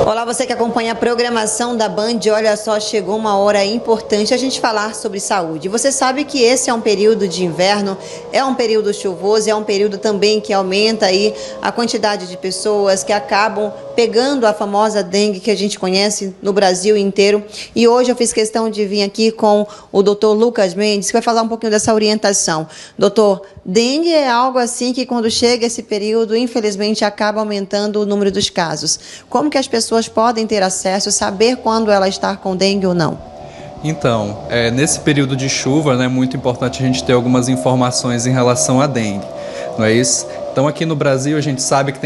Olá, você que acompanha a programação da Band, olha só, chegou uma hora importante a gente falar sobre saúde. Você sabe que esse é um período de inverno, é um período chuvoso, é um período também que aumenta aí a quantidade de pessoas que acabam pegando a famosa dengue que a gente conhece no Brasil inteiro. E hoje eu fiz questão de vir aqui com o Dr. Lucas Mendes, que vai falar um pouquinho dessa orientação. Doutor, dengue é algo assim que quando chega esse período, infelizmente, acaba aumentando o número dos casos. Como que as pessoas podem ter acesso, saber quando ela está com dengue ou não? Então, nesse período de chuva, é muito importante a gente ter algumas informações em relação à dengue, não é isso? Então, aqui no Brasil, a gente sabe que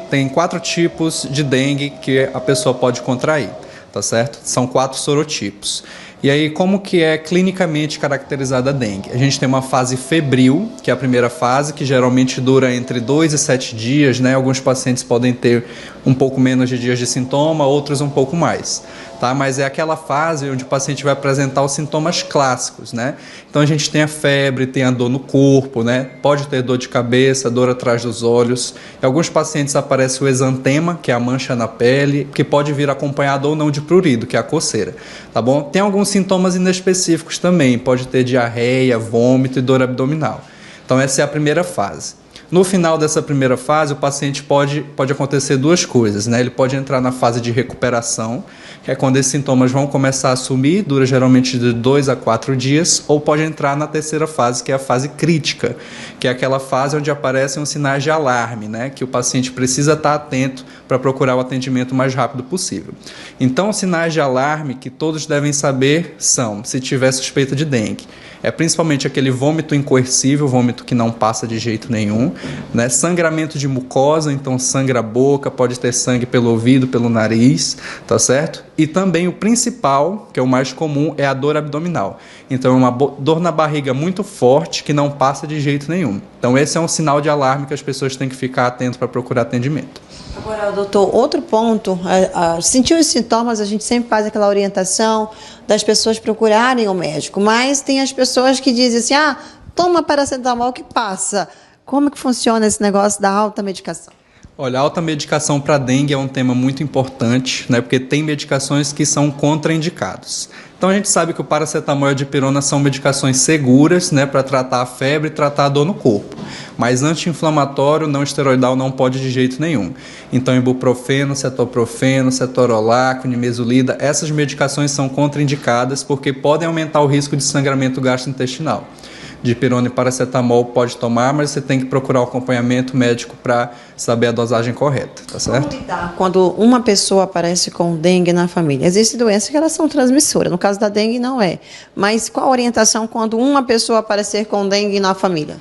tem 4 tipos de dengue que a pessoa pode contrair, tá certo? São 4 sorotipos. E aí, como que é clinicamente caracterizada a dengue? A gente tem uma fase febril, que é a primeira fase, que geralmente dura entre 2 e 7 dias, né? Alguns pacientes podem ter um pouco menos de dias de sintoma, outros um pouco mais, tá? Mas é aquela fase onde o paciente vai apresentar os sintomas clássicos, né? Então a gente tem a febre, tem a dor no corpo, né? Pode ter dor de cabeça, dor atrás dos olhos. Em alguns pacientes aparece o exantema, que é a mancha na pele, que pode vir acompanhado ou não de prurido, que é a coceira, tá bom? Tem alguns sintomas inespecíficos também, pode ter diarreia, vômito e dor abdominal. Então essa é a primeira fase. No final dessa primeira fase, o paciente pode acontecer 2 coisas, né? Ele pode entrar na fase de recuperação, que é quando esses sintomas vão começar a sumir, dura geralmente de 2 a 4 dias, ou pode entrar na terceira fase, que é a fase crítica, que é aquela fase onde aparecem os sinais de alarme, né? Que o paciente precisa estar atento para procurar o atendimento o mais rápido possível. Então, os sinais de alarme que todos devem saber são, se tiver suspeita de dengue, é principalmente aquele vômito incoercível, vômito que não passa de jeito nenhum, né? Sangramento de mucosa, então sangra a boca, pode ter sangue pelo ouvido, pelo nariz, tá certo? E também o principal, que é o mais comum, é a dor abdominal. Então é uma dor na barriga muito forte que não passa de jeito nenhum. Então esse é um sinal de alarme que as pessoas têm que ficar atentas para procurar atendimento. Agora, doutor, outro ponto, sentiu os sintomas, a gente sempre faz aquela orientação das pessoas procurarem o médico, mas tem as pessoas que dizem assim, toma paracetamol que passa. Como que funciona esse negócio da alta medicação? Olha, a alta medicação para dengue é um tema muito importante, né, porque tem medicações que são contraindicadas. Então a gente sabe que o paracetamol e a dipirona são medicações seguras, né, para tratar a febre e tratar a dor no corpo. Mas anti-inflamatório não esteroidal não pode de jeito nenhum. Então ibuprofeno, cetoprofeno, cetorolaco, nimesulida, essas medicações são contraindicadas porque podem aumentar o risco de sangramento gastrointestinal. Dipirona e paracetamol pode tomar, mas você tem que procurar o acompanhamento médico para saber a dosagem correta, tá certo? Como lidar quando uma pessoa aparece com dengue na família? Existem doenças que elas são transmissoras, no caso da dengue não é. Mas qual a orientação quando uma pessoa aparecer com dengue na família?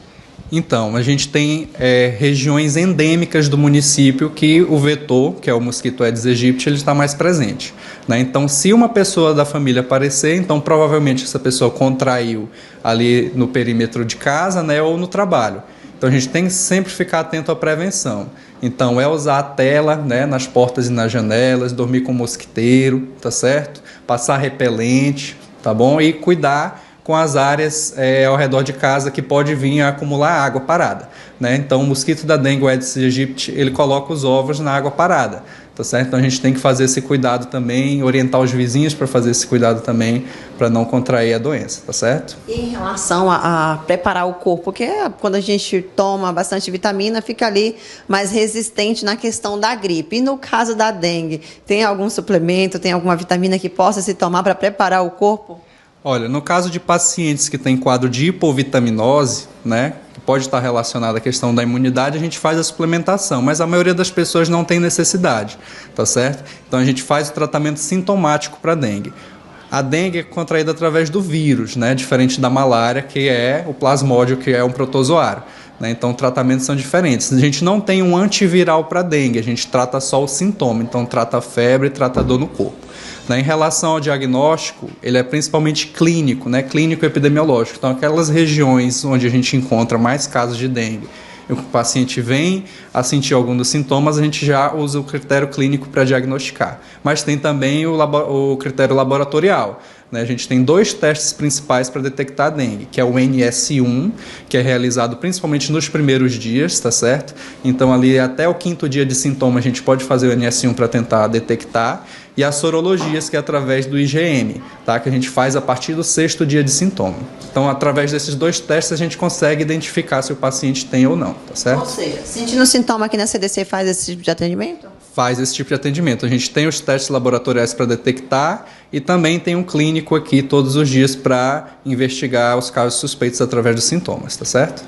Então, a gente tem regiões endêmicas do município que o vetor, que é o mosquito Aedes aegypti, ele está mais presente, né? Então, se uma pessoa da família aparecer, então provavelmente essa pessoa contraiu ali no perímetro de casa, né, ou no trabalho. Então, a gente tem que sempre ficar atento à prevenção. Então, usar a tela, né, nas portas e nas janelas, dormir com mosquiteiro, tá certo? Passar repelente, tá bom? E cuidar com as áreas ao redor de casa que pode vir a acumular água parada, né? Então, o mosquito da dengue, o Aedes aegypti, ele coloca os ovos na água parada, tá certo? Então, a gente tem que fazer esse cuidado também, orientar os vizinhos para fazer esse cuidado também, para não contrair a doença, tá certo? E em relação a preparar o corpo, porque quando a gente toma bastante vitamina, fica ali mais resistente na questão da gripe. E no caso da dengue, tem algum suplemento, tem alguma vitamina que possa se tomar para preparar o corpo? Olha, no caso de pacientes que têm quadro de hipovitaminose, né, que pode estar relacionado à questão da imunidade, a gente faz a suplementação, mas a maioria das pessoas não tem necessidade, tá certo? Então a gente faz o tratamento sintomático para dengue. A dengue é contraída através do vírus, né, diferente da malária, que é o plasmódio, que é um protozoário, né? Então, tratamentos são diferentes. A gente não tem um antiviral para dengue, a gente trata só o sintoma, então trata a febre e trata a dor no corpo. Em relação ao diagnóstico, ele é principalmente clínico, né? Clínico epidemiológico. Então, aquelas regiões onde a gente encontra mais casos de dengue, o paciente vem a sentir algum dos sintomas, a gente já usa o critério clínico para diagnosticar. Mas tem também o critério laboratorial, né, a gente tem 2 testes principais para detectar a dengue, que é o NS1, que é realizado principalmente nos primeiros dias, tá certo? Então, ali até o 5º dia de sintoma, a gente pode fazer o NS1 para tentar detectar, e as sorologias, que é através do IgM, tá? Que a gente faz a partir do 6º dia de sintoma. Então, através desses 2 testes, a gente consegue identificar se o paciente tem ou não, tá certo? Ou seja, sentindo sintoma aqui na CDC faz esse tipo de atendimento? Faz esse tipo de atendimento. A gente tem os testes laboratoriais para detectar e também tem um clínico aqui todos os dias para investigar os casos suspeitos através dos sintomas, tá certo?